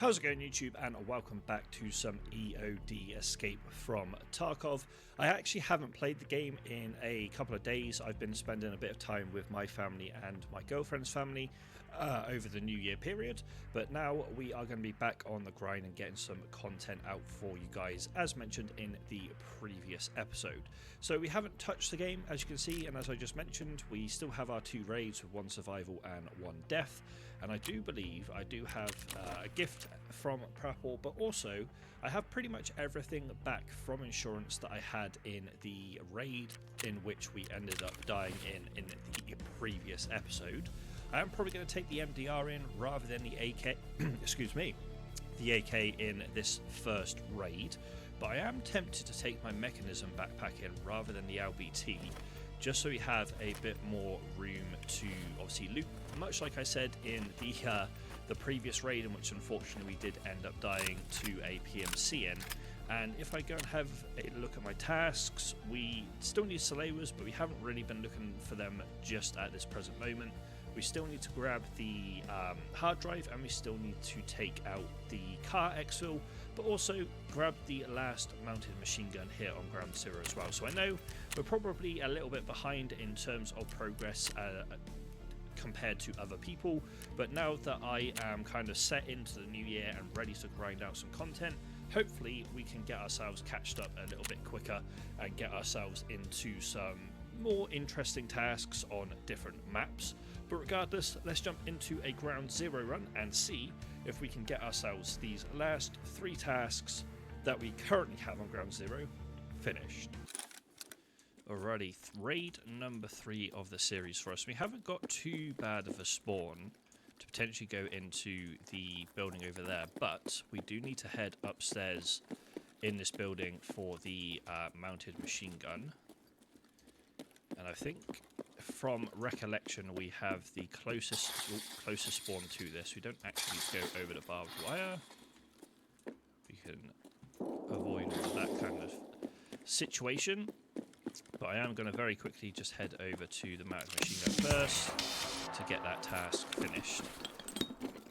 How's it going, YouTube, and welcome back to some EOD Escape from Tarkov. I actually haven't played the game in a couple of days. I've been spending a bit of time with my family and my girlfriend's family over the New Year period, but now we are going to be back on the grind and getting some content out for you guys, as mentioned in the previous episode. So we haven't touched the game, as you can see, and as I just mentioned, we still have our 2 raids with 1 survival and 1 death, and I do believe I do have a gift from Prapor, but also I have pretty much everything back from insurance that I had in the raid in which we ended up dying in the previous episode. I am probably going to take the MDR in rather than the AK, excuse me, the AK in this first raid, but I am tempted to take my mechanism backpack in rather than the LBT, just so we have a bit more room to obviously loot, much like I said in the previous raid, in which unfortunately we did end up dying to a PMC in. And if I go and have a look at my tasks, we still need Salewers, but we haven't really been looking for them just at this present moment. We still need to grab the hard drive, and we still need to take out the car exfil, but also grab the last mounted machine gun here on ground zero as well. So I know we're probably a little bit behind in terms of progress compared to other people, but now that I am kind of set into the new year and ready to grind out some content, hopefully we can get ourselves catched up a little bit quicker and get ourselves into some more interesting tasks on different maps. But regardless, let's jump into a ground zero run and see if we can get ourselves these last 3 tasks that we currently have on ground zero finished. Alrighty, raid number 3 of the series for us. We haven't got too bad of a spawn to potentially go into the building over there, but we do need to head upstairs in this building for the mounted machine gun. And I think from recollection we have the closest spawn to this. We don't actually go over the barbed wire. We can avoid all of that kind of situation. But I am going to very quickly just head over to the mounted machine gun first to get that task finished.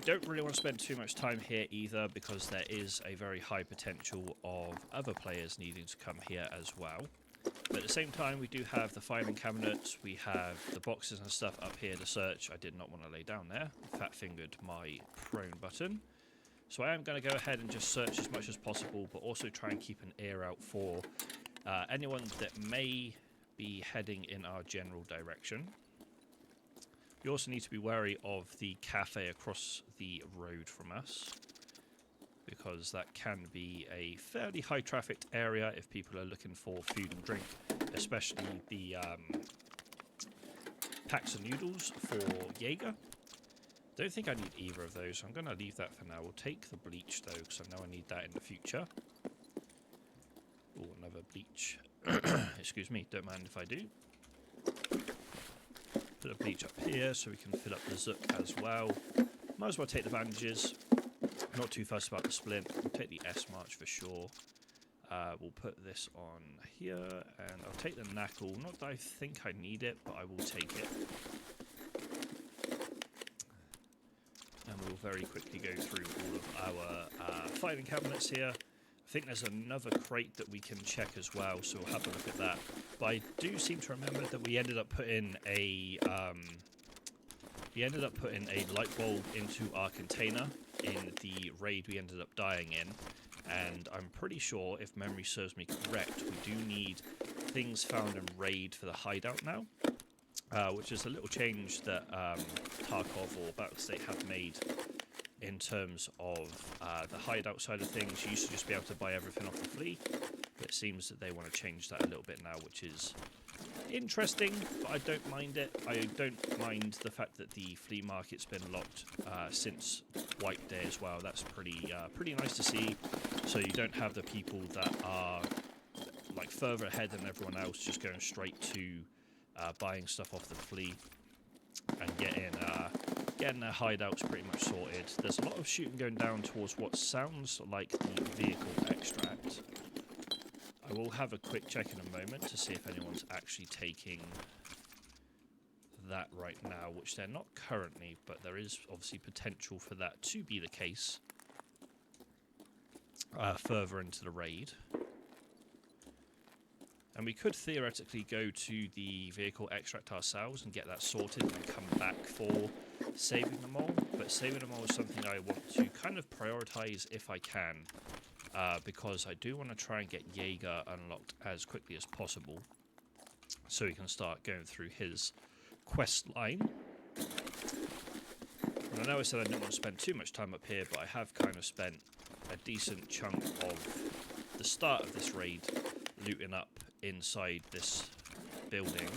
Don't really want to spend too much time here either, because there is a very high potential of other players needing to come here as well. But at the same time, we do have the filing cabinets, we have the boxes and stuff up here to search. I did not want to lay down there, fat-fingered my prone button. So I am going to go ahead and just search as much as possible, but also try and keep an ear out for anyone that may be heading in our general direction. We also need to be wary of the cafe across the road from us, because that can be a fairly high trafficked area if people are looking for food and drink, especially the packs of noodles for Jaeger. Don't think I need either of those, so I'm going to leave that for now. We'll take the bleach though, because I know I need that in the future. Oh, another bleach. Excuse me, don't mind if I do. Put a bleach up here so we can fill up the Zook as well. Might as well take the bandages. Not too fussed about the splint. We'll take the S-March for sure. We'll put this on here, and I'll take the knuckle. Not that I think I need it, but I will take it. And we'll very quickly go through all of our filing cabinets here. I think there's another crate that we can check as well, so we'll have a look at that. But I do seem to remember that we ended up putting a light bulb into our container in the raid we ended up dying in, and I'm pretty sure, if memory serves me correct, we do need things found in raid for the hideout now, which is a little change that Tarkov or Battlestate have made in terms of the hideout side of things. You used to just be able to buy everything off the flea, but it seems that they want to change that a little bit now, which is interesting, but I don't mind it. I don't mind the fact that the flea market's been locked since White Day as well. That's pretty nice to see, so you don't have the people that are like further ahead than everyone else just going straight to buying stuff off the flea and getting their hideouts pretty much sorted. There's a lot of shooting going down towards what sounds like the vehicle extract. I will have a quick check in a moment to see if anyone's actually taking that right now, which they're not currently, but there is obviously potential for that to be the case. further into the raid. And we could theoretically go to the vehicle extract ourselves and get that sorted and then come back for saving them all. But saving them all is something I want to kind of prioritize if I can. Because I do want to try and get Jaeger unlocked as quickly as possible. So we can start going through his quest line. And I know I said I didn't want to spend too much time up here, but I have kind of spent a decent chunk of the start of this raid looting up inside this building,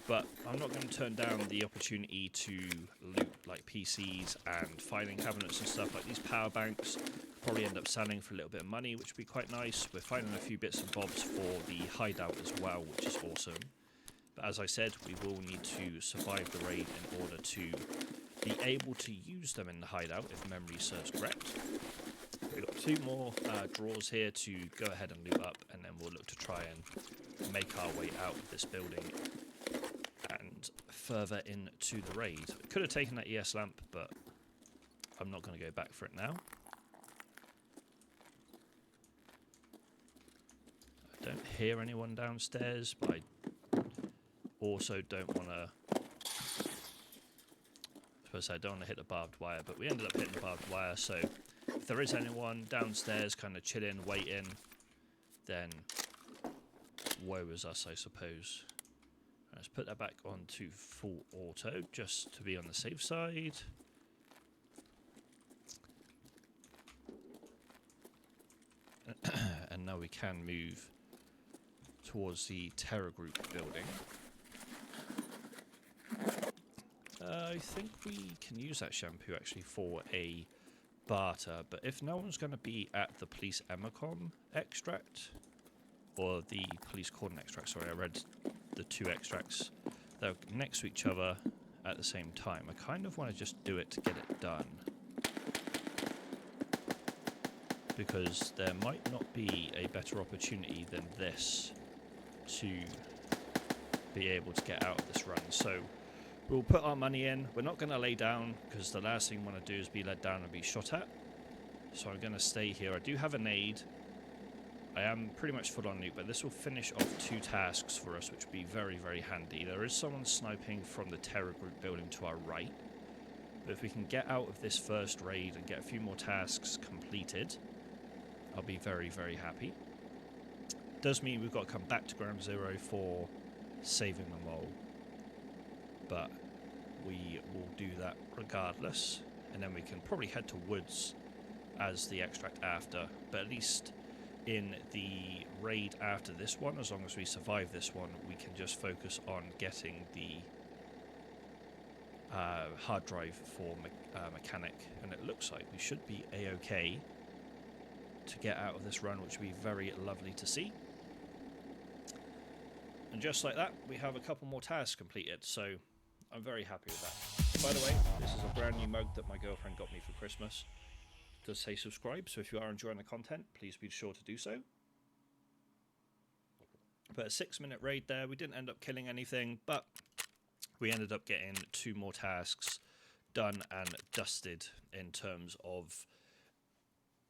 but I'm not going to turn down the opportunity to loot like PCs and filing cabinets and stuff. Like these power banks probably end up selling for a little bit of money, which would be quite nice. We're finding a few bits and bobs for the hideout as well, which is awesome. But as I said, we will need to survive the raid in order to be able to use them in the hideout if memory serves correct. We've got 2 more drawers here to go ahead and loot up, and then we'll look to try and make our way out of this building and further into the raid. We could have taken that ES lamp, but I'm not going to go back for it now. I don't hear anyone downstairs, but I also don't want to... I don't want to hit the barbed wire, but we ended up hitting the barbed wire, so if there is anyone downstairs kind of chilling, waiting, then woe is us, I suppose. Let's put that back onto full auto, just to be on the safe side. And now we can move towards the Terror Group building. I think we can use that shampoo actually for a barter, but if no one's going to be at the police Emicom extract, or the police cordon extract, sorry, I read the 2 extracts, they're next to each other at the same time. I kind of want to just do it to get it done, because there might not be a better opportunity than this to be able to get out of this run. So we'll put our money in. We're not going to lay down, because the last thing we want to do is be led down and be shot at. So I'm going to stay here. I do have a nade. I am pretty much full on loot, but this will finish off 2 tasks for us, which will be very, very handy. There is someone sniping from the Terror Group building to our right. But if we can get out of this first raid and get a few more tasks completed, I'll be very, very happy. Does mean we've got to come back to Ground Zero for saving them all. But we will do that regardless, and then we can probably head to woods as the extract after, but at least in the raid after this one, as long as we survive this one, we can just focus on getting the hard drive for mechanic, and it looks like we should be a-okay to get out of this run, which would be very lovely to see. And just like that, we have a couple more tasks completed, so I'm very happy with that. By the way, this is a brand new mug that my girlfriend got me for Christmas. It does say subscribe, so if you are enjoying the content, please be sure to do so. But a 6-minute raid there. We didn't end up killing anything, but we ended up getting 2 more tasks done and dusted in terms of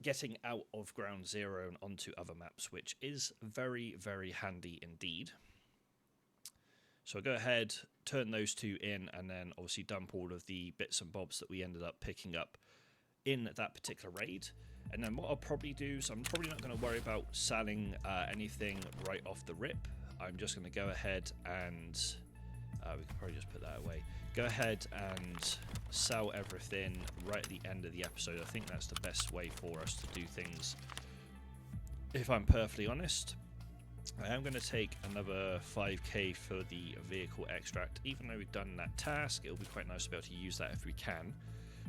getting out of Ground Zero and onto other maps, which is very, very handy indeed. So I'll go ahead, turn those 2 in, and then obviously dump all of the bits and bobs that we ended up picking up in that particular raid. And then what I'll probably do, so I'm probably not going to worry about selling anything right off the rip. I'm just going to go ahead and, we can probably just put that away. Go ahead and sell everything right at the end of the episode. I think that's the best way for us to do things, if I'm perfectly honest. I am going to take another 5k for the vehicle extract. Even though we've done that task, it'll be quite nice to be able to use that if we can.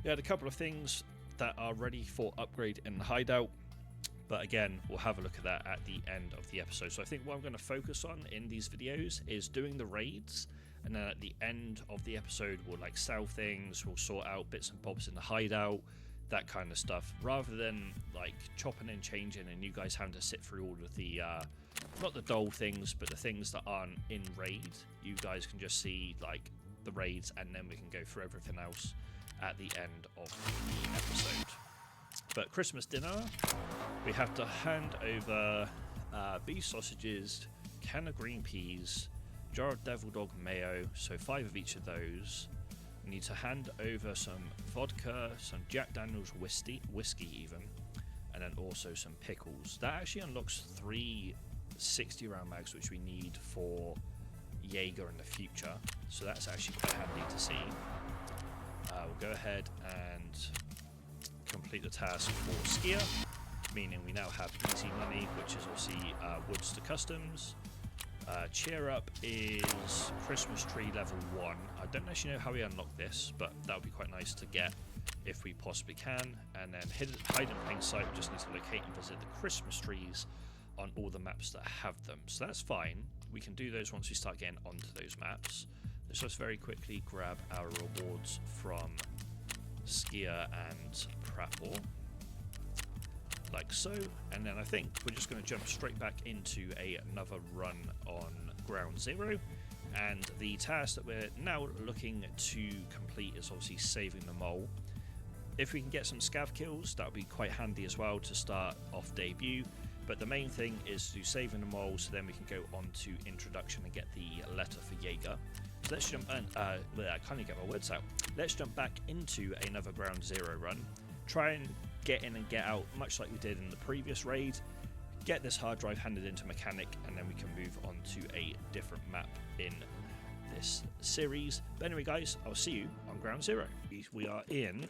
We had a couple of things that are ready for upgrade in the hideout, but again, we'll have a look at that at the end of the episode. So I think what I'm going to focus on in these videos is doing the raids, and then at the end of the episode we'll like sell things, we'll sort out bits and bobs in the hideout, that kind of stuff, rather than like chopping and changing and you guys having to sit through all of the not the dull things, but the things that aren't in raid. You guys can just see like the raids, and then we can go through everything else at the end of the episode. But Christmas dinner, we have to hand over beef sausages, can of green peas, jar of devil dog mayo, so 5 of each of those. We need to hand over some vodka, some Jack Daniels whiskey even, and then also some pickles. That actually unlocks 3 60 round mags, which we need for Jaeger in the future, so that's actually quite handy to see. We'll go ahead and complete the task for Skier, meaning we now have easy money, which is obviously woods to customs. Cheer up is Christmas tree level 1. I don't actually know how we unlock this, but that would be quite nice to get if we possibly can. And then hide in plain sight, we just need to locate and visit the Christmas trees on all the maps that have them. So that's fine. We can do those once we start getting onto those maps. Let's just very quickly grab our rewards from Skier and Prattle, like so, and then I think we're just going to jump straight back into another run on Ground Zero, and the task that we're now looking to complete is obviously saving the mole. If we can get some scav kills, that would be quite handy as well to start off debut, but the main thing is to saving the mole, so then we can go on to introduction and get the letter for Jaeger. So let's jump I can't even get my words out. Let's jump back into another Ground Zero run, try and get in and get out much like we did in the previous raid, get this hard drive handed into mechanic, and then we can move on to a different map in this series. But anyway guys, I'll see you on Ground Zero. We are in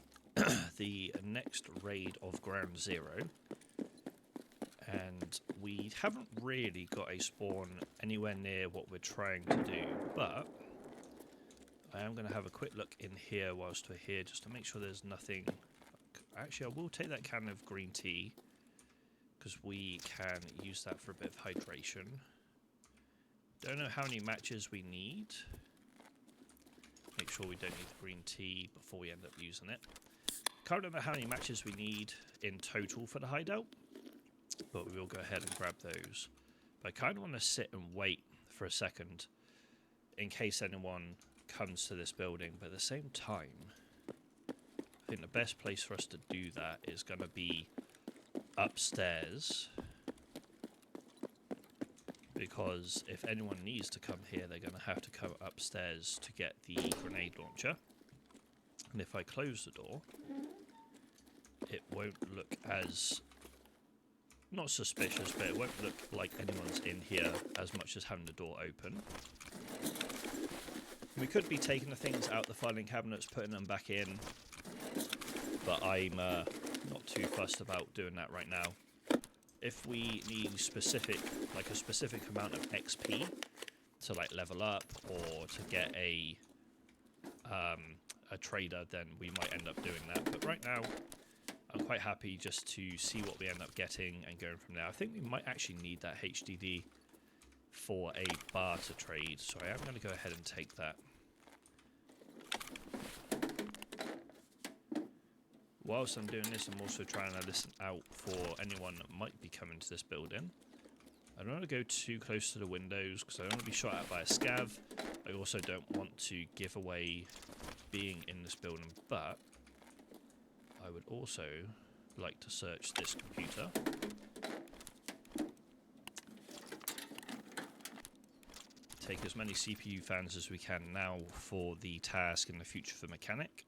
the next raid of Ground Zero, and we haven't really got a spawn anywhere near what we're trying to do, but I am going to have a quick look in here whilst we're here just to make sure there's nothing. Actually, I will take that can of green tea because we can use that for a bit of hydration. Don't know how many matches we need. Make sure we don't need the green tea before we end up using it. Can't remember how many matches we need in total for the hideout, but we will go ahead and grab those. But I kind of want to sit and wait for a second in case anyone comes to this building, but at the same time, I think the best place for us to do that is going to be upstairs, because if anyone needs to come here, they're going to have to come upstairs to get the grenade launcher. And if I close the door, it won't look as, not suspicious, but it won't look like anyone's in here as much as having the door open. We could be taking the things out the filing cabinets, putting them back in, but I'm not too fussed about doing that right now. If we need a specific amount of XP to like level up or to get a trader, then we might end up doing that. But right now, I'm quite happy just to see what we end up getting and going from there. I think we might actually need that HDD for a bar to trade, so I am going to go ahead and take that. Whilst I'm doing this, I'm also trying to listen out for anyone that might be coming to this building. I don't want to go too close to the windows because I don't want to be shot at by a scav. I also don't want to give away being in this building, but I would also like to search this computer. Take as many CPU fans as we can now for the task in the future for mechanic.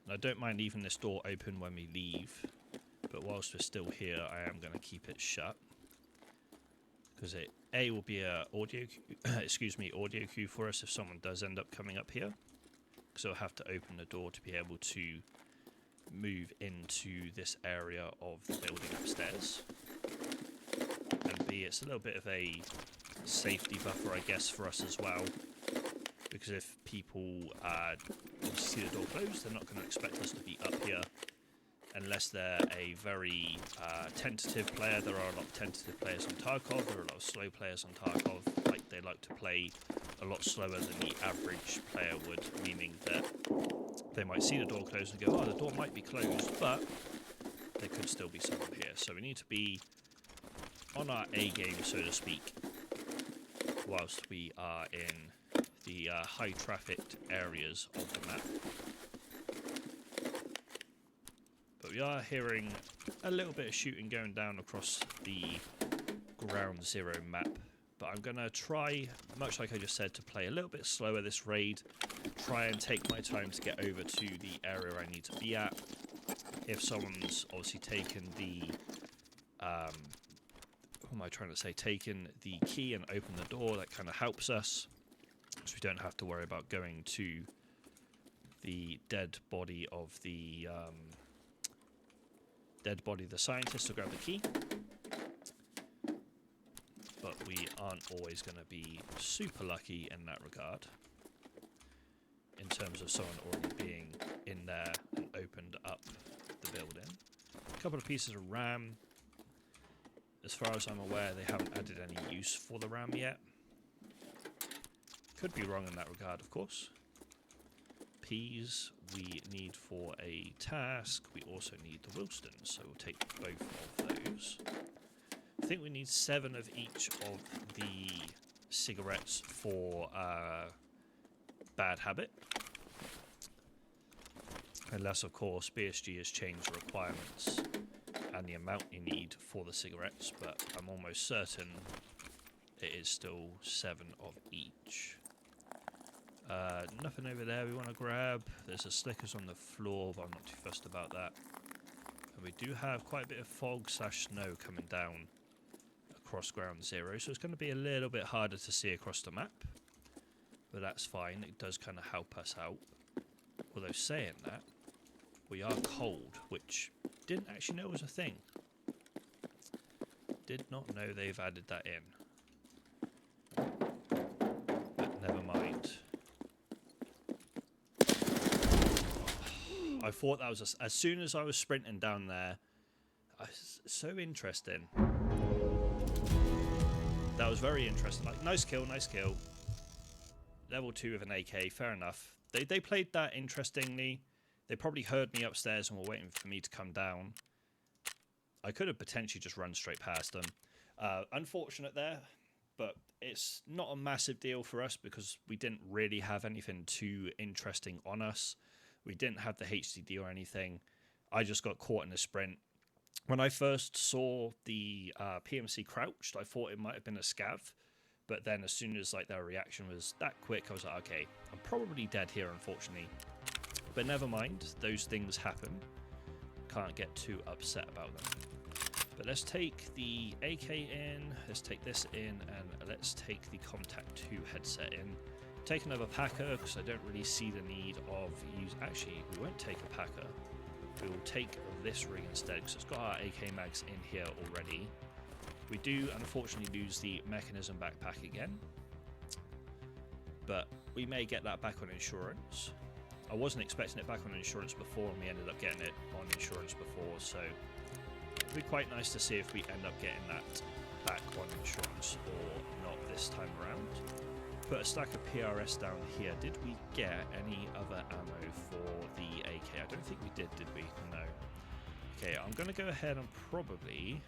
And I don't mind leaving this door open when we leave, but whilst we're still here, I am going to keep it shut because it will be a audio queue for us if someone does end up coming up here, because I'll have to open the door to be able to move into this area of the building upstairs. And B, it's a little bit of a safety buffer, I guess, for us as well, because if people see the door closed, they're not going to expect us to be up here unless they're a very tentative player. There are a lot of tentative players on Tarkov, there are a lot of slow players on Tarkov, like they like to play a lot slower than the average player would, meaning that they might see the door closed and go, oh, the door might be closed, but there could still be someone here. So we need to be on our A game, so to speak, whilst we are in the high trafficked areas of the map. But But we are hearing a little bit of shooting going down across the Ground Zero map. But I'm going to try, much like I just said, to play a little bit slower this raid. Try and take my time to get over to the area I need to be at. If someone's obviously taken the... what am I trying to say? Taken the key and opened the door, that kind of helps us. So we don't have to worry about going to the dead body of the scientist to grab the key. But we aren't always going to be super lucky in that regard, in terms of someone already being in there and opened up the building. A couple of pieces of RAM. As far as I'm aware, they haven't added any use for the RAM yet. Could be wrong in that regard, of course. Peas we need for a task. We also need the Wilstons, so we'll take both of those. I think we need 7 of each of the cigarettes for Bad Habit. Unless, of course, BSG has changed the requirements and the amount you need for the cigarettes, but I'm almost certain it is still 7 of each. Nothing over there we want to grab. There's a Slickers on the floor, but I'm not too fussed about that. And we do have quite a bit of fog / snow coming down across Ground Zero, so it's going to be a little bit harder to see across the map. But that's fine, it does kind of help us out. Although saying that, we are cold, which didn't actually know was a thing. Did not know they've added that in. But never mind. I thought that was as soon as I was sprinting down there. So interesting. That was very interesting. Like, nice kill, nice kill. Level 2 with an AK, fair enough. They played that interestingly. They probably heard me upstairs and were waiting for me to come down. I could have potentially just run straight past them. Unfortunate there, but it's not a massive deal for us because we didn't really have anything too interesting on us. We didn't have the HDD or anything. I just got caught in a sprint. When I first saw the PMC crouched, I thought it might have been a scav. But then as soon as like their reaction was that quick, I was like, okay, I'm probably dead here, unfortunately. But never mind, those things happen. Can't get too upset about them. But let's take the AK in, let's take this in, and let's take the Contact 2 headset in. Take another Packer, because I don't really see the need of use. Actually, we won't take a Packer. We will take this rig instead, because it's got our AK mags in here already. We do, unfortunately, lose the mechanism backpack again. But we may get that back on insurance. I wasn't expecting it back on insurance before, and we ended up getting it on insurance before, so it'd be quite nice to see if we end up getting that back on insurance or not this time around. Put a stack of PRS down here. Did we get any other ammo for the AK? I don't think we did we? No. Okay, I'm going to go ahead and probably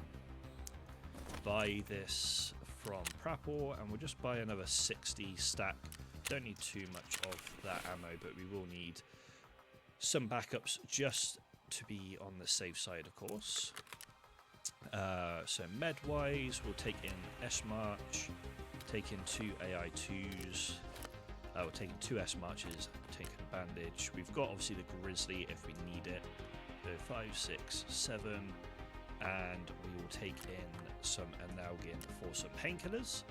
buy this from Prapor, and we'll just buy another 60 stack. Don't need too much of that ammo, but we will need some backups just to be on the safe side, of course. So med-wise, we'll take in S-March, take in 2 AI2s, we're taking 2 S-Marches, take a bandage. We've got obviously the Grizzly if we need it. So 5, 6, 7, and we will take in some Analgin for some painkillers.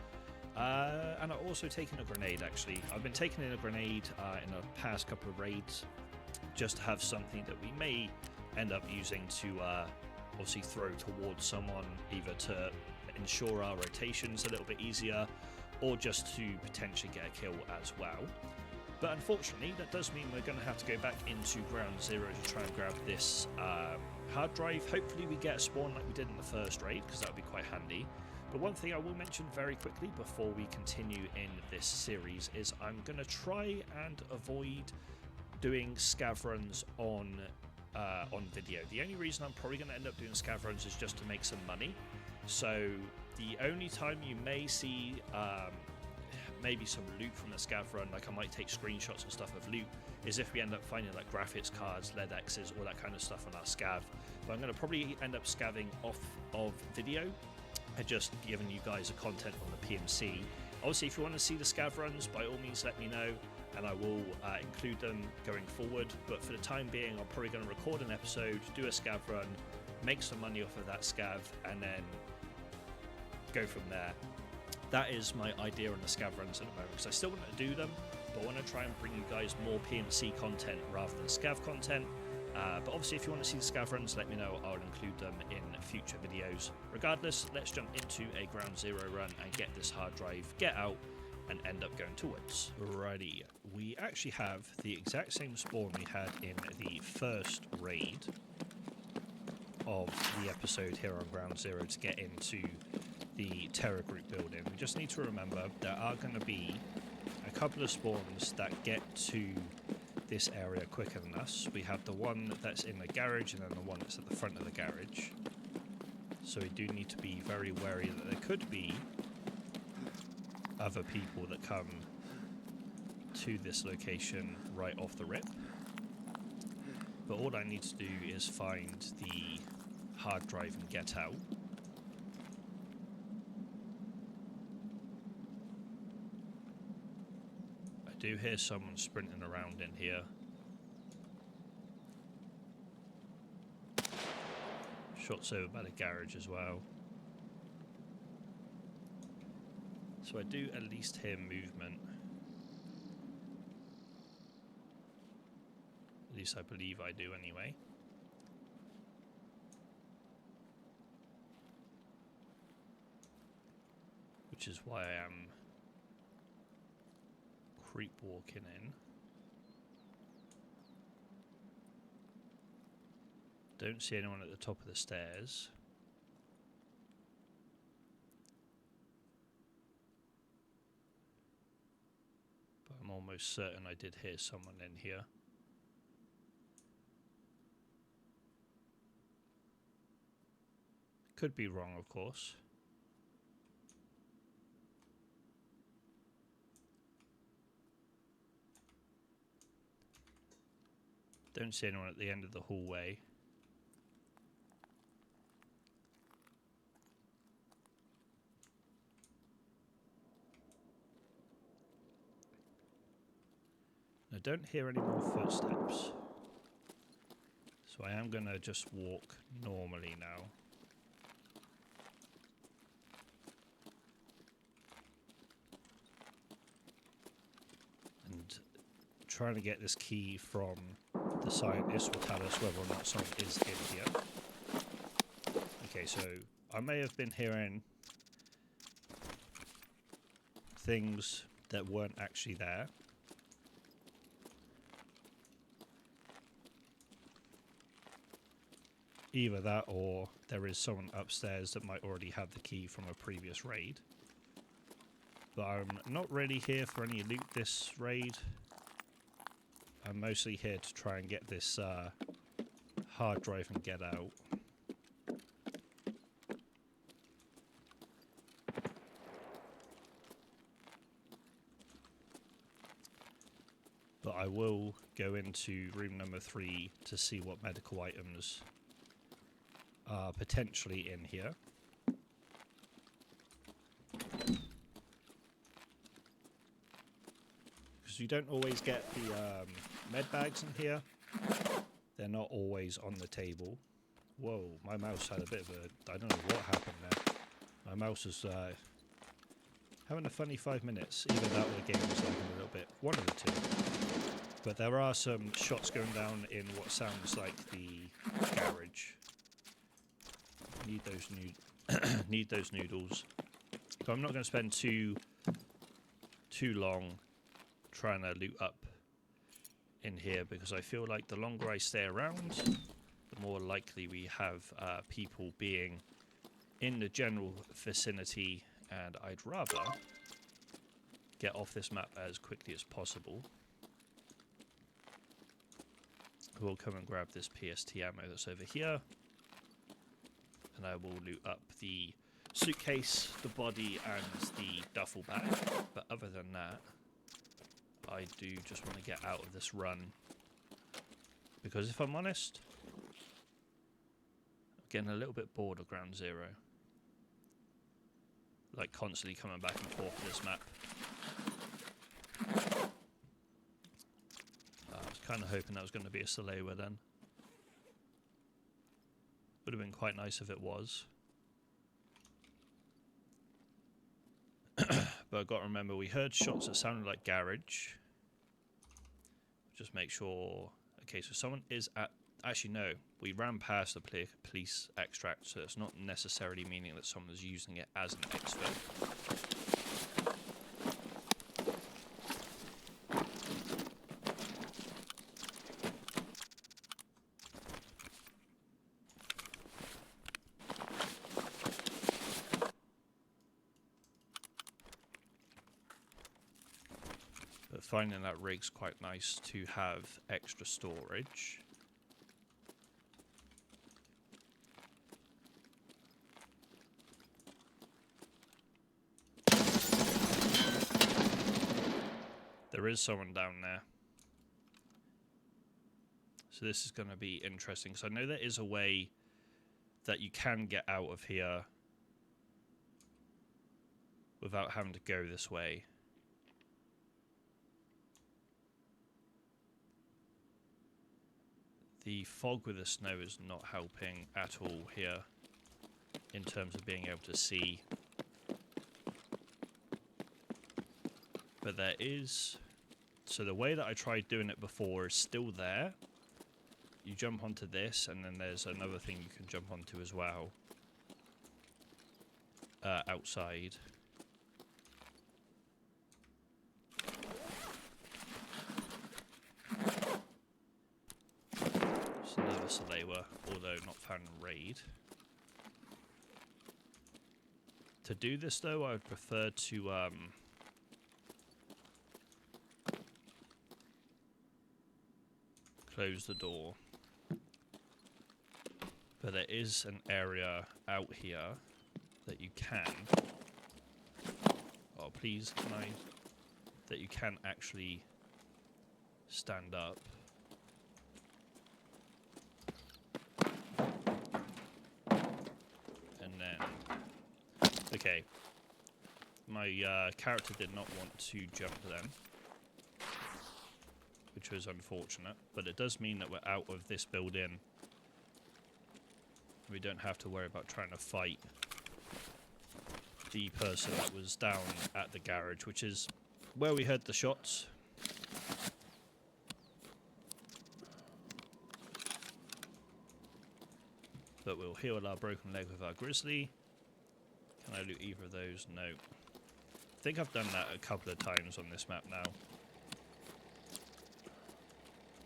And I've also taken a grenade, actually. I've been taking in a grenade in the past couple of raids just to have something that we may end up using to obviously throw towards someone, either to ensure our rotations a little bit easier or just to potentially get a kill as well. But unfortunately, that does mean we're going to have to go back into Ground Zero to try and grab this hard drive. Hopefully we get a spawn like we did in the first raid, because that would be quite handy. But one thing I will mention very quickly before we continue in this series is I'm going to try and avoid doing scav runs on video. The only reason I'm probably going to end up doing scav runs is just to make some money. So the only time you may see maybe some loot from the scav run, like I might take screenshots and stuff of loot, is if we end up finding like graphics cards, LED X's, all that kind of stuff on our scav. But I'm going to probably end up scavving off of video and just giving you guys a content on the PMC. Obviously, if you want to see the scav runs, by all means let me know, and I will include them going forward. But for the time being, I'm probably going to record an episode, do a scav run, make some money off of that scav, and then go from there. That is my idea on the scav runs at the moment, because I still want to do them, but I want to try and bring you guys more PMC content rather than scav content. But obviously, if you want to see the scav runs, let me know. I'll include them in future videos. Regardless, let's jump into a ground zero run and get this hard drive, get out, and end up going towards. Alrighty, we actually have the exact same spawn we had in the first raid of the episode here on ground zero to get into the terror group building. We just need to remember there are going to be a couple of spawns that get to this area quicker than us. We have the one that's in the garage and then the one that's at the front of the garage. So we do need to be very wary that there could be other people that come to this location right off the rip. But all I need to do is find the hard drive and get out. I do hear someone sprinting around in here. Shots over by the garage as well. So I do at least hear movement. At least I believe I do anyway. Which is why I am creep walking in. Don't see anyone at the top of the stairs. But I'm almost certain I did hear someone in here. Could be wrong, of course. Don't see anyone at the end of the hallway. I don't hear any more footsteps. So I am going to just walk normally now. And trying to get this key from the scientist will tell us whether or not someone is in here. Okay, so I may have been hearing things that weren't actually there. Either that or there is someone upstairs that might already have the key from a previous raid. But I'm not really here for any loot this raid. I'm mostly here to try and get this hard drive and get out. But I will go into room number 3 to see what medical items are potentially in here. Because you don't always get the med bags in here. They're not always on the table. Whoa, my mouse had a bit of a... I don't know what happened there. My mouse is having a funny 5 minutes. Either that or the game was lagging a little bit. One of the two. But there are some shots going down in what sounds like the garage. Need those noodles. So I'm not going to spend too long trying to loot up in here, because I feel like the longer I stay around, the more likely we have people being in the general vicinity, and I'd rather get off this map as quickly as possible. We'll come and grab this PST ammo that's over here, and I will loot up the suitcase, the body, and the duffel bag. But other than that, I do just want to get out of this run. Because if I'm honest, I'm getting a little bit bored of Ground Zero. Like constantly coming back and forth to this map. I was kind of hoping that was going to be a Salewa then. Would have been quite nice if it was. But I've got to remember, we heard shots that sounded like garage. Just make sure... Okay, so someone is at... Actually, no. We ran past the police extract, so it's not necessarily meaning that someone's using it as an exfil. But finding that rig's quite nice to have extra storage. There is someone down there. So this is going to be interesting. So I know there is a way that you can get out of here without having to go this way. The fog with the snow is not helping at all here in terms of being able to see. But there is... So the way that I tried doing it before is still there. You jump onto this, and then there's another thing you can jump onto as well. Outside. It's another Salewa, although not found in raid. To do this though, I would prefer to close the door. But there is an area out here that you can... Oh, please, can I... That you can actually stand up. And then... Okay. My character did not want to jump then, which was unfortunate, but it does mean that we're out of this building. We don't have to worry about trying to fight the person that was down at the garage, which is where we heard the shots. But we'll heal our broken leg with our grizzly. Can I loot either of those? No. I think I've done that a couple of times on this map now.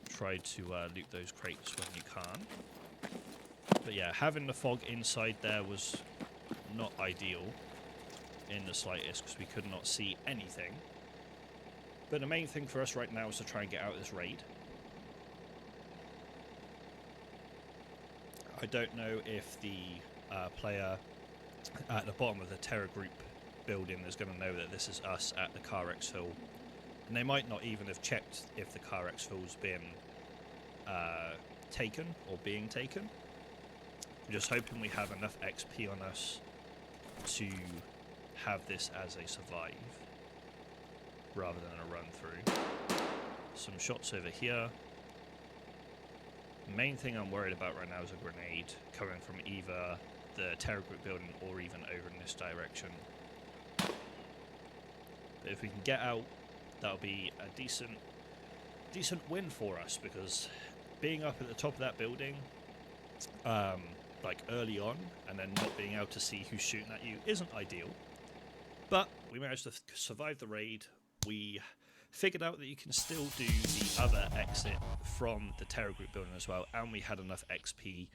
Try to loot those crates when you can. But yeah, having the fog inside there was not ideal in the slightest, because we could not see anything. But the main thing for us right now is to try and get out of this raid. I don't know if the player at the bottom of the Terror Group building is going to know that this is us at the car exfil. And they might not even have checked if the car exfil's been taken or being taken. I'm just hoping we have enough XP on us to have this as a survive rather than a run through. Some shots over here. The main thing I'm worried about right now is a grenade coming from either the Terror Group building or even over in this direction. But if we can get out, that'll be a decent win for us, because being up at the top of that building like early on and then not being able to see who's shooting at you isn't ideal. But we managed to survive the raid. We figured out that you can still do the other exit from the Terror Group building as well, and we had enough XP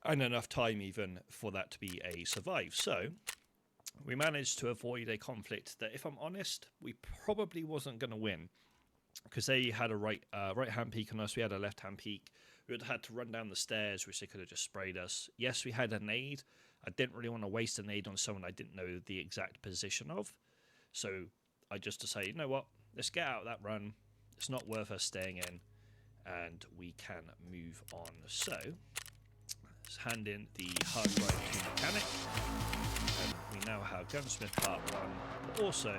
and enough time even for that to be a survive. So we managed to avoid a conflict that, if I'm honest, we probably wasn't going to win, because they had a right hand peak on us, we had a left hand peak. We would have had to run down the stairs, which they could have just sprayed us. Yes, we had a nade. I didn't really want to waste a nade on someone I didn't know the exact position of. So I just decided, you know what, let's get out of that run. It's not worth us staying in, and we can move on. So let's hand in the hard drive to mechanic, and we now have Gunsmith Part 1, but also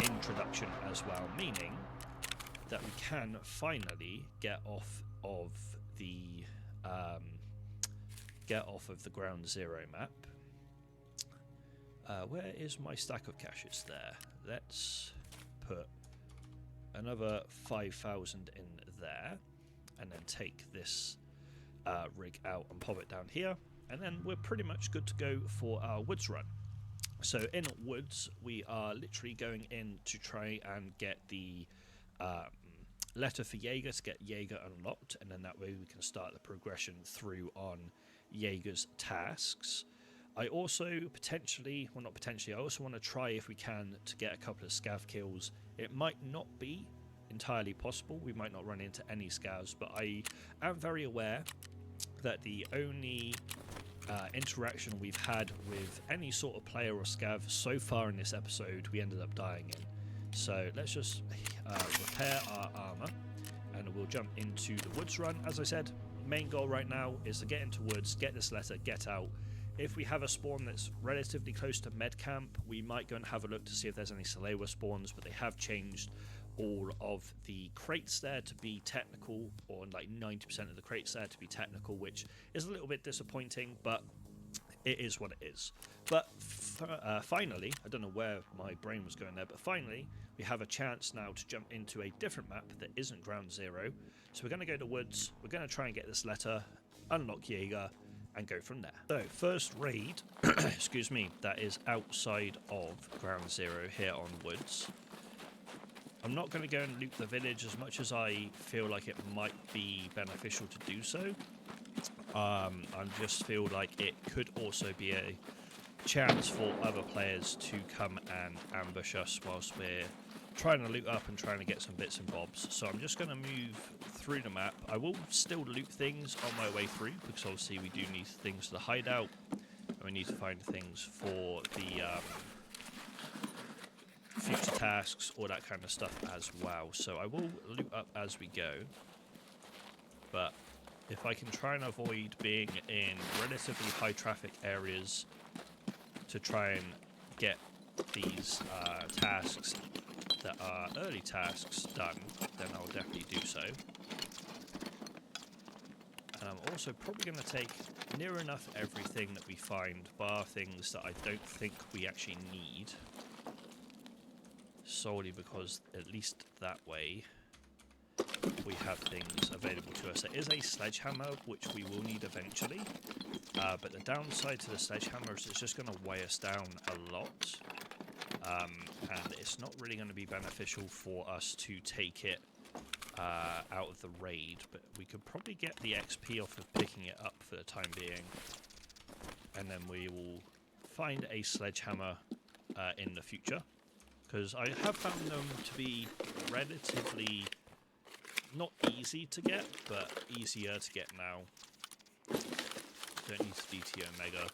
introduction as well, meaning that we can finally get off of the Ground Zero map. Where is my stack of caches? There. Let's put another 5,000 in there, and then take this rig out and pop it down here, and then we're pretty much good to go for our woods run. So in woods, we are literally going in to try and get the letter for Jaeger to get Jaeger unlocked, and then that way we can start the progression through on Jaeger's tasks. I also potentially, well not potentially, I also want to try if we can to get a couple of scav kills. It might not be entirely possible, we might not run into any scavs, but I am very aware that the only interaction we've had with any sort of player or scav so far in this episode, we ended up dying in. So let's just repair our armor, and we'll jump into the woods run. As I said, main goal right now is to get into woods, get this letter, get out. If we have a spawn that's relatively close to med camp, we might go and have a look to see if there's any Salewa spawns, but they have changed all of the crates there to be technical, or like 90% of the crates there to be technical, which is a little bit disappointing, but it is what it is. But finally, I don't know where my brain was going there, but finally we have a chance now to jump into a different map that isn't Ground Zero. So we're going to go to woods, we're going to try and get this letter, unlock Jaeger, and go from there. So first raid, excuse me, that is outside of Ground Zero here on woods. I'm not going to go and loot the village as much as I feel like it might be beneficial to do so. I just feel like it could also be a chance for other players to come and ambush us whilst we're trying to loot up and trying to get some bits and bobs. So I'm just going to move through the map. I will still loot things on my way through, because obviously we do need things for the hideout, and we need to find things for the future tasks, all that kind of stuff as well. So I will loot up as we go, but if I can try and avoid being in relatively high traffic areas to try and get these tasks that are early tasks done, then I'll definitely do so. And I'm also probably going to take near enough everything that we find, bar things that I don't think we actually need, solely because at least that way we have things available to us. There is a sledgehammer, which we will need eventually, but the downside to the sledgehammer is it's just going to weigh us down a lot, and it's not really going to be beneficial for us to take it out of the raid, but we could probably get the XP off of picking it up for the time being, and then we will find a sledgehammer in the future, because I have found them to be relatively not easy to get, but easier to get now. Don't need to DT Omega.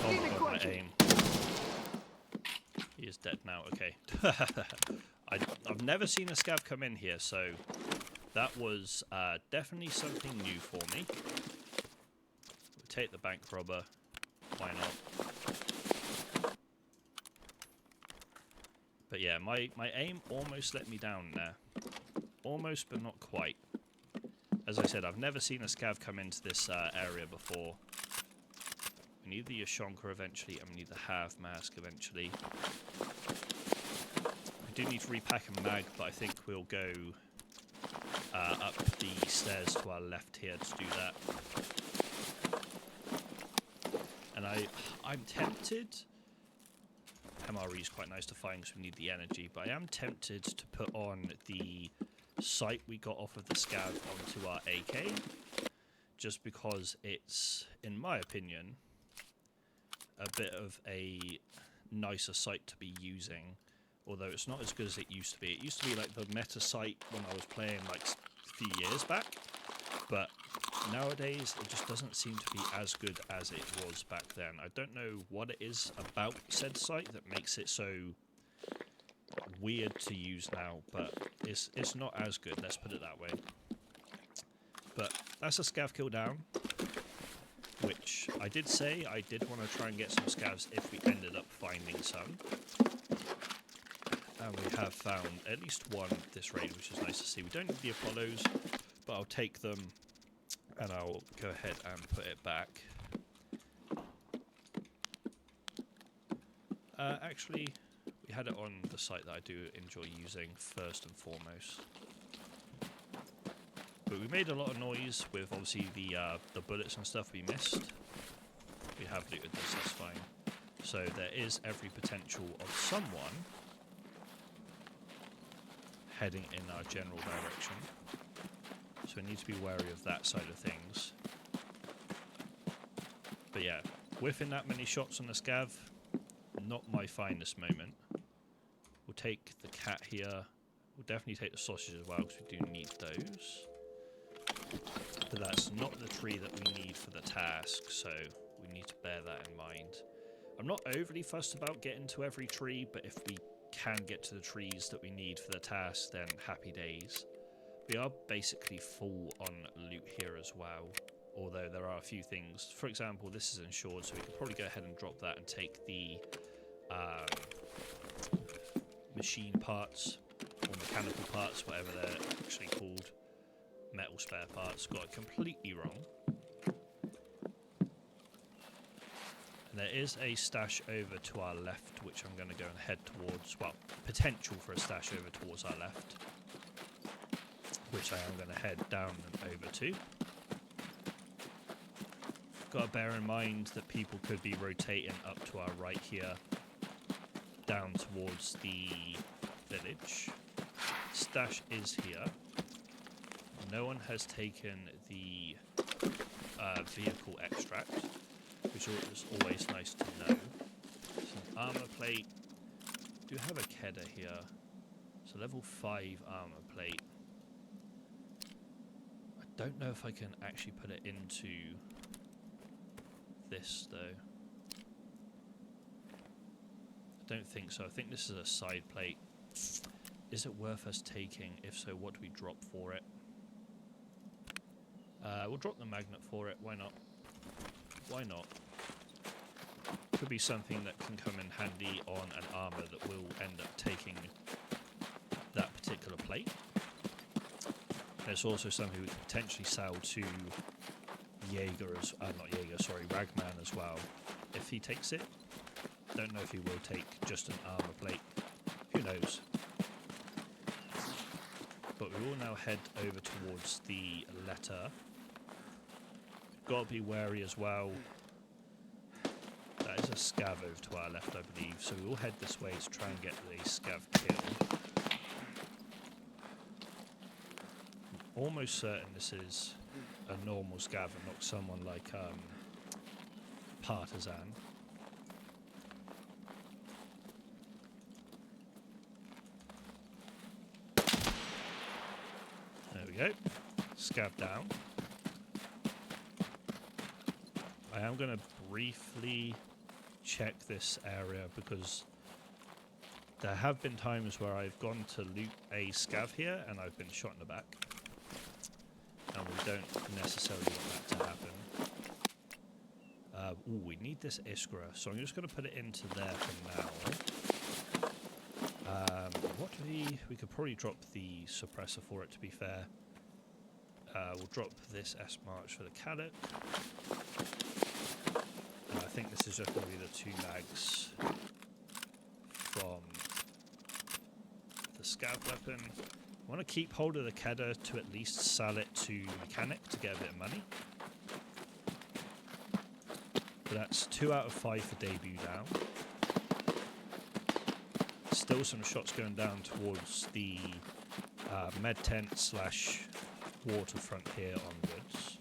Oh my god, my aim. He is dead now, okay. I've never seen a scav come in here, so that was definitely something new for me. We'll take the bank robber, why not? But yeah, my aim almost let me down there. Almost, but not quite. As I said, I've never seen a scav come into this area before. We need the Yashonka eventually, and we need the half mask eventually. We do need to repack a mag, but I think we'll go up the stairs to our left here to do that. And I'm tempted. MRE is quite nice to find because we need the energy, but I am tempted to put on the sight we got off of the scav onto our AK, just because it's, in my opinion, a bit of a nicer sight to be using although it's not as good as it used to be. It used to be like the meta site when I was playing like a few years back, but nowadays it just doesn't seem to be as good as it was back then. I don't know what it is about said site that makes it so weird to use now, but it's not as good, let's put it that way. But that's a scav kill down, which I did say I did want to try and get some scavs if we ended up finding some. And we have found at least one this raid, which is nice to see. We don't need the Apollos, but I'll take them and I'll go ahead and put it back. Actually, we had it on the site that I do enjoy using first and foremost. But we made a lot of noise with obviously the bullets and stuff we missed. We have looted this, that's fine. So there is every potential of someone heading in our general direction. So we need to be wary of that side of things. But yeah, whiffing that many shots on the scav, not my finest moment. We'll take the cat here. We'll definitely take the sausage as well, because we do need those. But that's not the tree that we need for the task, so we need to bear that in mind. I'm not overly fussed about getting to every tree, but if we can get to the trees that we need for the task, then happy days. We are basically full on loot here as well, although there are a few things. For example, this is insured, so we can probably go ahead and drop that and take the machine parts, or mechanical parts, whatever they're actually called. Metal spare parts. Got it completely wrong. And there is a stash over to our left, which I'm going to go and head towards. Well, potential for a stash over towards our left, which I am going to head down and over to. Got to bear in mind that people could be rotating up to our right here, down towards the village. Stash is here. No one has taken the vehicle extract, which is always nice to know. Some armor plate. Do have a Kedda here. So level 5 armor plate. I don't know if I can actually put it into this though. I don't think so. I think this is a side plate. Is it worth us taking? If so, what do we drop for it? We'll drop the magnet for it. Why not? Why not? Could be something that can come in handy on an armor that will end up taking that particular plate. There's also something we could potentially sell to Jaeger, not Jaeger, sorry, Ragman as well. If he takes it, don't know if he will take just an armor plate. Who knows? But we will now head over towards the letter. Got to be wary as well. That is a scav over to our left, I believe. So we will head this way to try and get the scav kill. I'm almost certain this is a normal scav and not someone like Partisan. There we go. Scav down. I am going to briefly check this area because there have been times where I've gone to loot a scav here and I've been shot in the back. And we don't necessarily want that to happen. Ooh, we need this Iskra, so I'm just going to put it into there for now. What do we could probably drop the suppressor for it, to be fair. We'll drop this S-March for the Caddock. And I think this is just going to be the 2 mags from the scav weapon. I want to keep hold of the Kedda to at least sell it to Mechanic to get a bit of money. But that's 2 out of 5 for debut down. Still some shots going down towards the med tent / waterfront here onwards.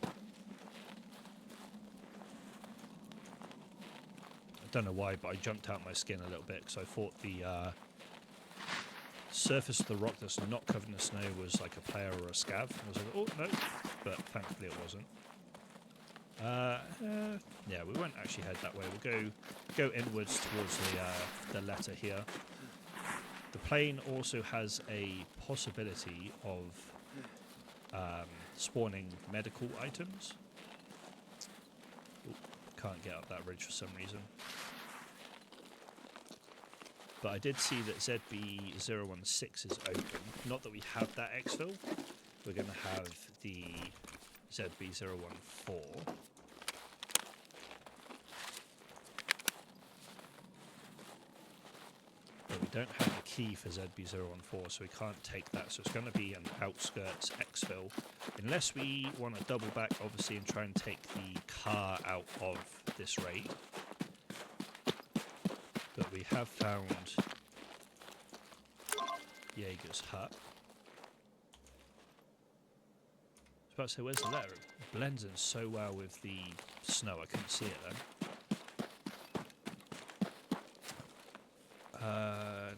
I don't know why, but I jumped out my skin a little bit because I thought the surface of the rock that's not covered in snow was like a player or a scav. I was like, oh no, but thankfully it wasn't. Yeah, we won't actually head that way. We'll go inwards towards the letter here. The plane also has a possibility of spawning medical items. Ooh, can't get up that ridge for some reason. But I did see that ZB016 is open. Not that we have that exfil. We're going to have the ZB014. But we don't have the key for ZB014, so we can't take that. So it's going to be an outskirts exfil. Unless we want to double back, obviously, and try and take the car out of this raid. But we have found Jaeger's hut. I was about to say, where's the letter? It blends in so well with the snow, I couldn't see it then.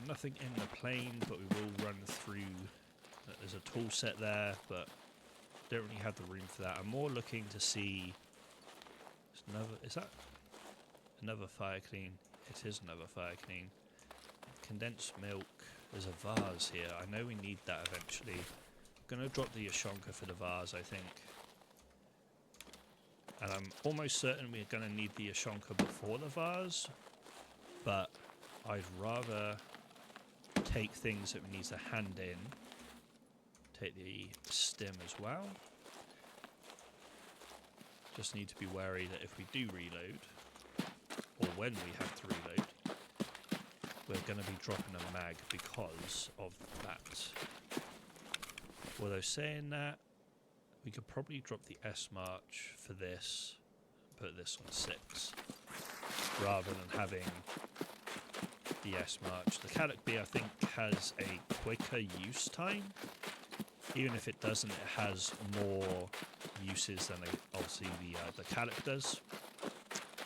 Nothing in the plane, but we will run through. There's a tool set there, but don't really have the room for that. I'm more looking to see. Is that another fire clean? It is another fire clean. Condensed milk. There's a vase here. I know we need that eventually. I'm going to drop the Yashanka for the vase, I think. And I'm almost certain we're going to need the Yashanka before the vase. But I'd rather take things that we need to hand in. Take the stim as well. Just need to be wary that if we do reload, or when we have to reload, we're going to be dropping a mag because of that. Although saying that, we could probably drop the S March for this, put this on 6, rather than having the S March. The Calic B, I think, has a quicker use time. Even if it doesn't, it has more uses than obviously the Calic does.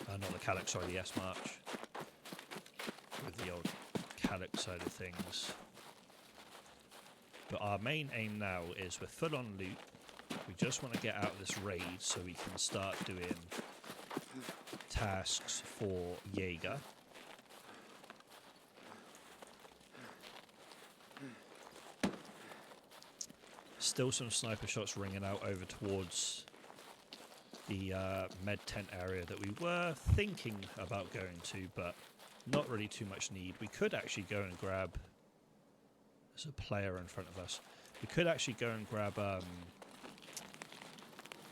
Not the Calic, sorry, the S March. With the old Calic side of things. But our main aim now is we're full on loot. We just want to get out of this raid so we can start doing tasks for Jaeger. Still some sniper shots ringing out over towards the med tent area that we were thinking about going to, but not really too much need. We could actually go and grab... There's a player in front of us. We could actually go and grab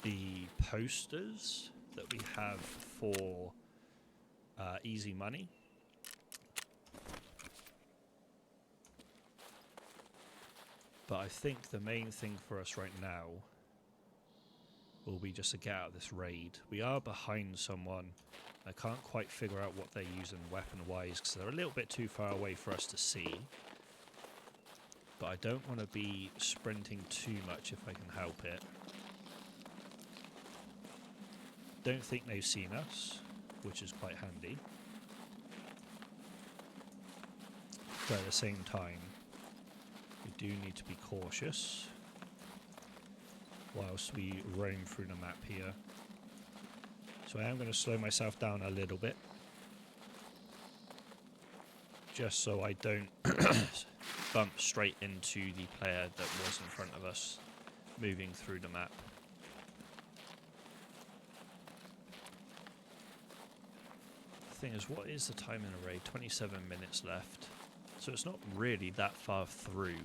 the posters that we have for easy money. But I think the main thing for us right now will be just to get out of this raid. We are behind someone. I can't quite figure out what they're using weapon-wise because they're a little bit too far away for us to see. But I don't want to be sprinting too much if I can help it. Don't think they've seen us, which is quite handy. But at the same time, we do need to be cautious whilst we roam through the map here. So I am going to slow myself down a little bit, just so I don't bump straight into the player that was in front of us moving through the map. The thing is, what is the time in a raid? 27 minutes left. So it's not really that far through.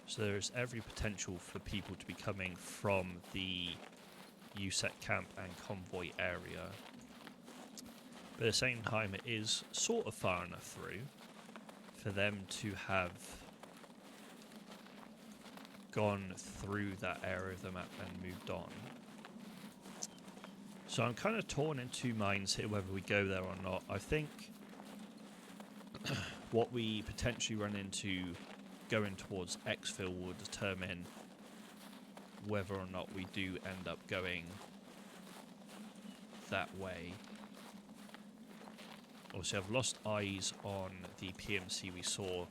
So there's every potential for people to be coming from the USEC camp and convoy area. But at the same time, it is sort of far enough through for them to have gone through that area of the map and moved on. So I'm kind of torn in two minds here whether we go there or not. I think what we potentially run into going towards exfil will determine whether or not we do end up going that way. Obviously, I've lost eyes on the PMC we saw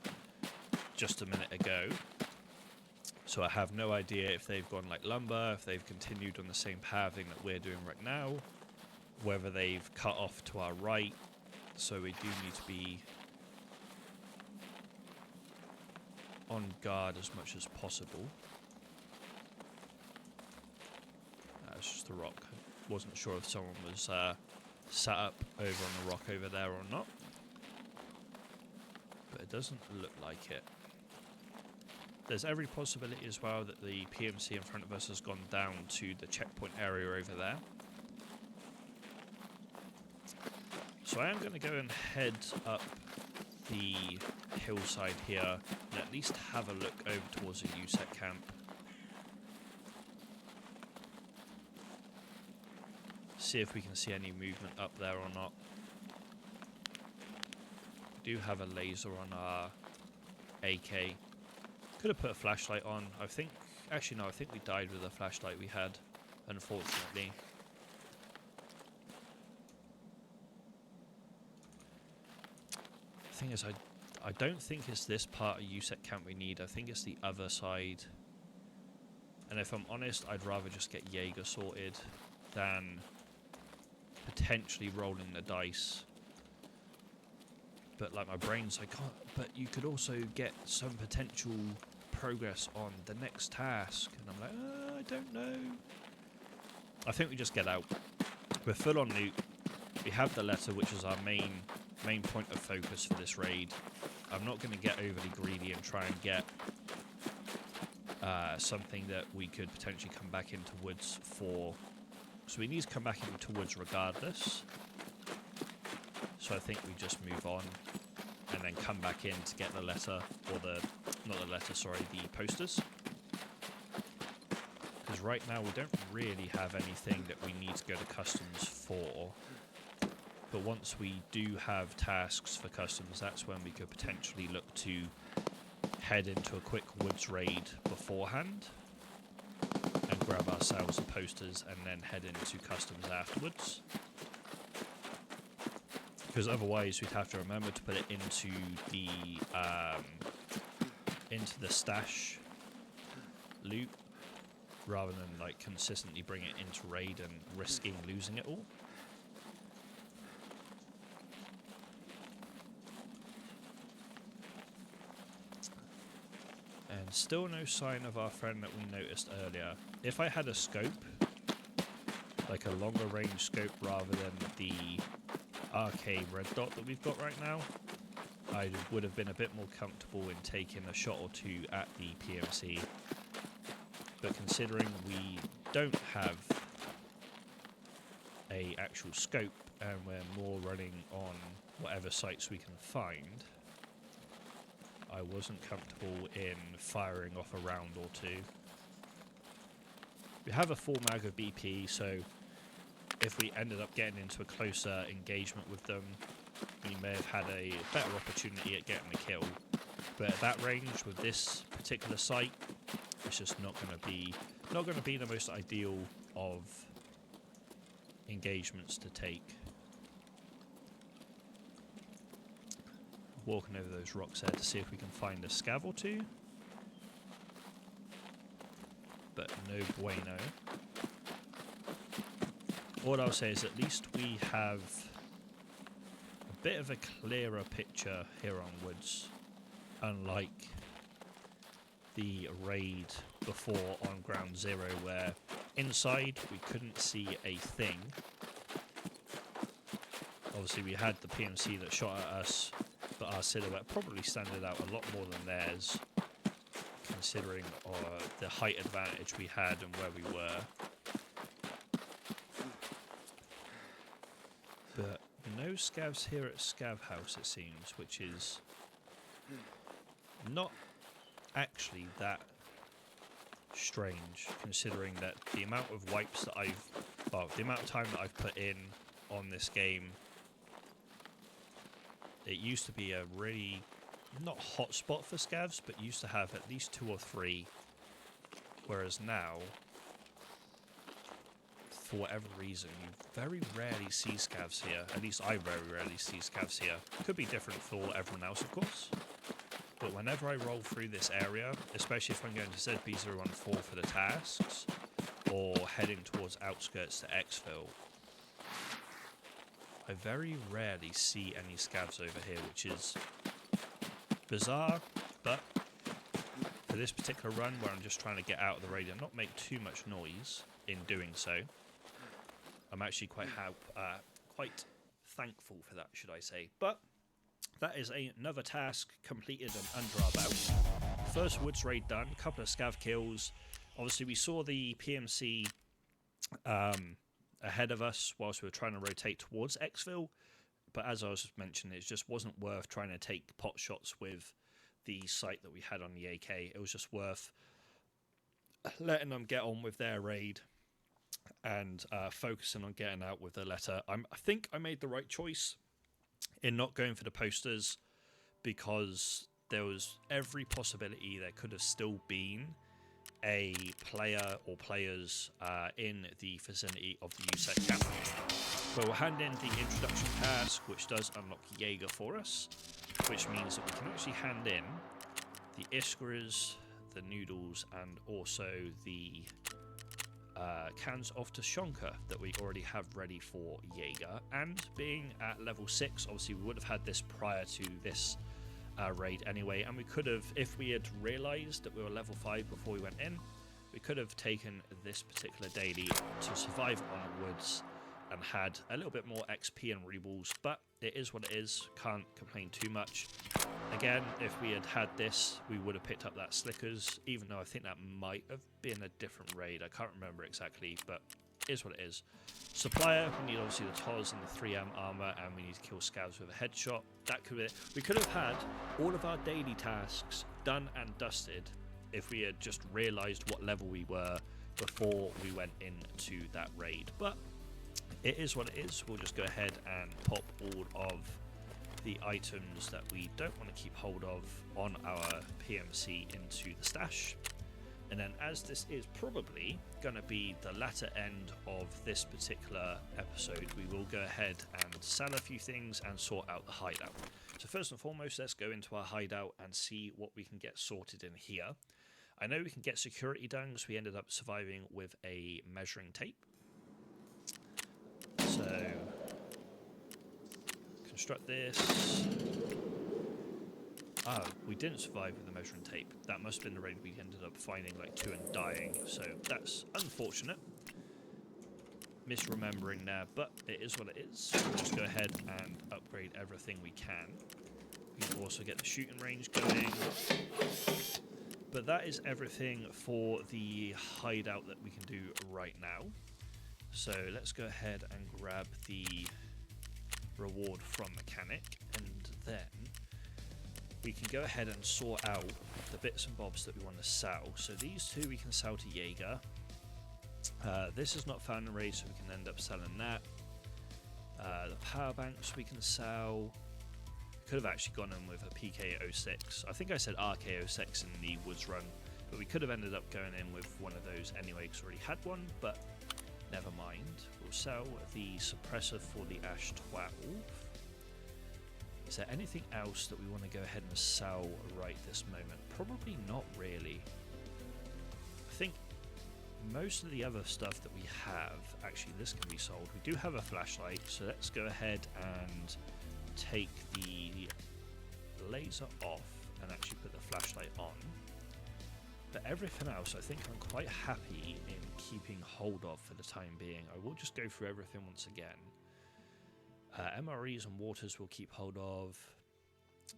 just a minute ago. So I have no idea if they've gone like lumber, if they've continued on the same pathing that we're doing right now, whether they've cut off to our right. So we do need to be on guard as much as possible. It's just a rock. Wasn't sure if someone was sat up over on the rock over there or not. But it doesn't look like it. There's every possibility as well that the PMC in front of us has gone down to the checkpoint area over there. So I am going to go and head up the hillside here and at least have a look over towards the USEC camp. See if we can see any movement up there or not. We do have a laser on our AK. Could have put a flashlight on. I think, actually no, I think we died with the flashlight we had, unfortunately. The thing is, I don't think it's this part of USEC camp we need. I think it's the other side. And if I'm honest, I'd rather just get Jaeger sorted than potentially rolling the dice. But like my brain's like, oh, but you could also get some potential progress on the next task. And I'm like, I don't know. I think we just get out. We're full on loot. We have the letter, which is our main point of focus for this raid. I'm not going to get overly greedy and try and get something that we could potentially come back into woods for. So we need to come back into woods regardless. So I think we just move on and then come back in to get the letter, or not the letter, sorry, the posters. Because right now we don't really have anything that we need to go to customs for. But once we do have tasks for customs, that's when we could potentially look to head into a quick woods raid beforehand and grab ourselves the posters and then head into customs afterwards. Because otherwise we'd have to remember to put it into the stash loot rather than like consistently bring it into raid and risking losing it all. And still no sign of our friend that we noticed earlier. If I had a scope, like a longer range scope rather than the arcade red dot that we've got right now, I would have been a bit more comfortable in taking a shot or two at the PMC. But considering we don't have a actual scope and we're more running on whatever sites we can find, I wasn't comfortable in firing off a round or two. We have a full mag of BP, so if we ended up getting into a closer engagement with them, we may have had a better opportunity at getting the kill. But at that range with this particular site, it's just not going to be the most ideal of engagements to take. Walking over those rocks there to see if we can find a scav or two. But no bueno. All I'll say is at least we have a bit of a clearer picture here on woods, unlike the raid before on ground zero where inside we couldn't see a thing. Obviously we had the PMC that shot at us, but our silhouette probably standed out a lot more than theirs, considering the height advantage we had and where we were. But no scavs here at Scav House, it seems, which is not actually that strange, considering that the amount of wipes that the amount of time that I've put in on this game. It used to be a really, not hot spot for scavs, but used to have at least 2 or 3. Whereas now, for whatever reason, you very rarely see scavs here. At least I very rarely see scavs here. Could be different for everyone else, of course. but whenever I roll through this area, especially if I'm going to ZB014 for the tasks, or heading towards outskirts to exfil, I very rarely see any scavs over here, which is bizarre, but for this particular run where I'm just trying to get out of the raid and not make too much noise in doing so, I'm actually quite thankful for that, should I say. But that is another task completed and under our belt. First woods raid done, a couple of scav kills. Obviously we saw the PMC ahead of us whilst we were trying to rotate towards exfil, but as I was mentioning, it just wasn't worth trying to take pot shots with the sight that we had on the AK. It was just worth letting them get on with their raid and focusing on getting out with the letter. I think I made the right choice in not going for the posters, because there was every possibility there could have still been a player or players in the vicinity of the USEC camp. But we'll hand in the introduction task, which does unlock Jaeger for us, which means that we can actually hand in the Iskaras, the noodles, and also the cans of Tushonka that we already have ready for Jaeger. And being at level 6, obviously we would have had this prior to this raid anyway, and we could have, if we had realised that we were level 5 before we went in, we could have taken this particular daily to survive onwards and had a little bit more XP and reballs, but it is what it is, can't complain too much. Again, if we had had this, we would have picked up that Slickers, even though I think that might have been a different raid. I can't remember exactly, but it is what it is. Supplier, we need obviously the TOS and the 3M armor, and we need to kill scavs with a headshot. That could be it. We could have had all of our daily tasks done and dusted if we had just realised what level we were before we went into that raid. But it is what it is. We'll just go ahead and pop all of the items that we don't want to keep hold of on our PMC into the stash. And then, as this is probably going to be the latter end of this particular episode, we will go ahead and sell a few things and sort out the hideout. So first and foremost, let's go into our hideout and see what we can get sorted in here. I know we can get security done, so we ended up surviving with a measuring tape. So, construct this. Oh, we didn't survive with the measuring tape. That must have been the raid we ended up finding like 2 and dying, so that's unfortunate. Misremembering there, but it is what it is. We'll just go ahead and upgrade everything we can. We can also get the shooting range going. But that is everything for the hideout that we can do right now. So let's go ahead and grab the reward from mechanic, and then we can go ahead and sort out the bits and bobs that we want to sell. So these two we can sell to Jaeger. This is not found in raid, so we can end up selling that. The power banks we can sell. Could have actually gone in with a PK06. I think I said RK06 in the woods run, but we could have ended up going in with one of those anyway because we already had one, but never mind. We'll sell the suppressor for the Ash 12. Is there anything else that we want to go ahead and sell right this moment? Probably not really. I think most of the other stuff that we have, actually this can be sold. We do have a flashlight, so let's go ahead and take the laser off and actually put the flashlight on. But everything else I think I'm quite happy in keeping hold of for the time being. I will just go through everything once again. MREs and waters we'll keep hold of.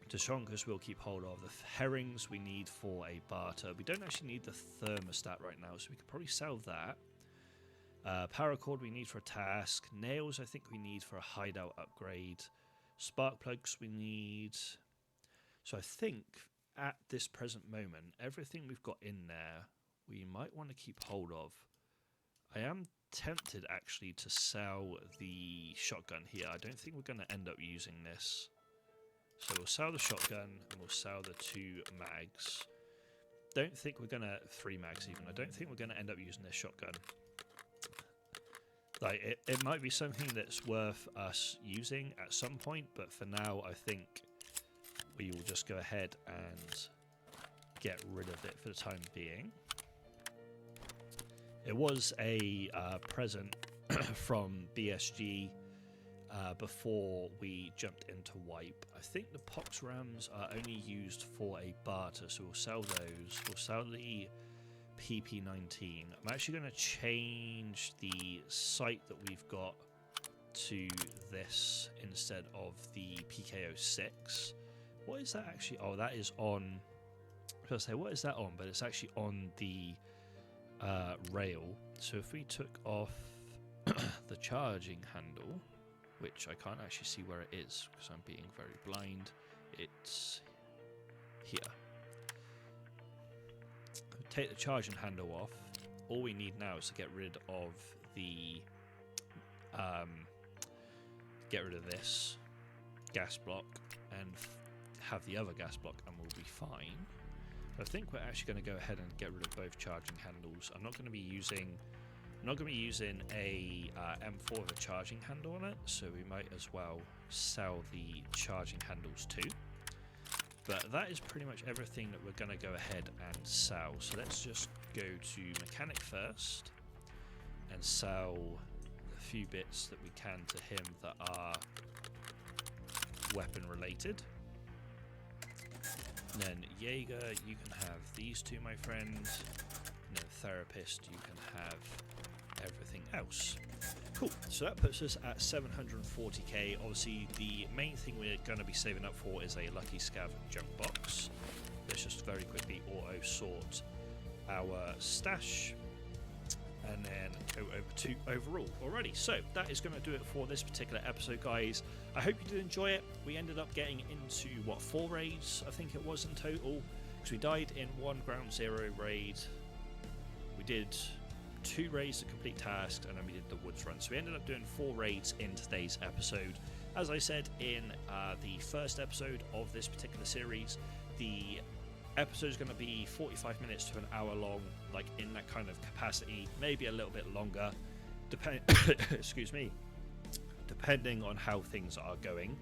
Tushonkas we'll keep hold of. The herrings we need for a barter. We don't actually need the thermostat right now, so we could probably sell that. Paracord we need for a task. Nails I think we need for a hideout upgrade. Spark plugs we need. So I think at this present moment, everything we've got in there, we might want to keep hold of. I am tempted actually to sell the shotgun here. I don't think we're going to end up using this. So we'll sell the shotgun and we'll sell the 2 mags. Don't think we're going to... 3 mags even. I don't think we're going to end up using this shotgun. Like, it might be something that's worth us using at some point, but for now I think we will just go ahead and get rid of it for the time being. It was a present from BSG before we jumped into Wipe. I think the Pox Rams are only used for a barter, so we'll sell those. We'll sell the PP19. I'm actually going to change the site that we've got to this instead of the PK06. What is that actually? Oh, that is on. I was going to say, what is that on? But it's actually on the rail. So if we took off the charging handle, which I can't actually see where it is because I'm being very blind, it's here. Take the charging handle off. All we need now is to get rid of the this gas block and have the other gas block, and we'll be fine. I think we're actually going to go ahead and get rid of both charging handles. I'm not going to be using a M4 with a charging handle on it, so we might as well sell the charging handles too. But that is pretty much everything that we're going to go ahead and sell. So let's just go to mechanic first and sell a few bits that we can to him that are weapon related. And then Jaeger, you can have these two, my friend. And then Therapist, you can have everything else. Cool, so that puts us at 740k. Obviously, the main thing we're going to be saving up for is a Lucky Scav junk box. Let's just very quickly auto sort our stash and then go over to overall. Alrighty, so that is going to do it for this particular episode, guys. I hope you did enjoy it. We ended up getting into, what, 4 raids, I think it was in total, because we died in 1 Ground Zero raid. We did 2 raids to complete tasks, and then we did the woods run. So we ended up doing 4 raids in today's episode. As I said in the first episode of this particular series, the episode is going to be 45 minutes to an hour long, like in that kind of capacity, maybe a little bit longer, excuse me, depending on how things are going.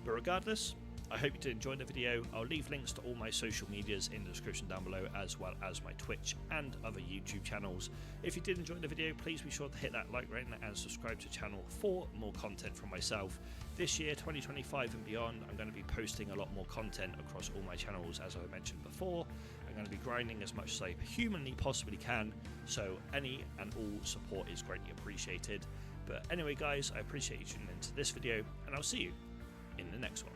But regardless, I hope you did enjoy the video. I'll leave links to all my social medias in the description down below, as well as my Twitch and other YouTube channels. If you did enjoy the video, please be sure to hit that like button and subscribe to the channel for more content from myself. This year, 2025 and beyond, I'm going to be posting a lot more content across all my channels, as I mentioned before. I'm going to be grinding as much as I humanly possibly can, so any and all support is greatly appreciated. But anyway, guys, I appreciate you tuning into this video, and I'll see you in the next one.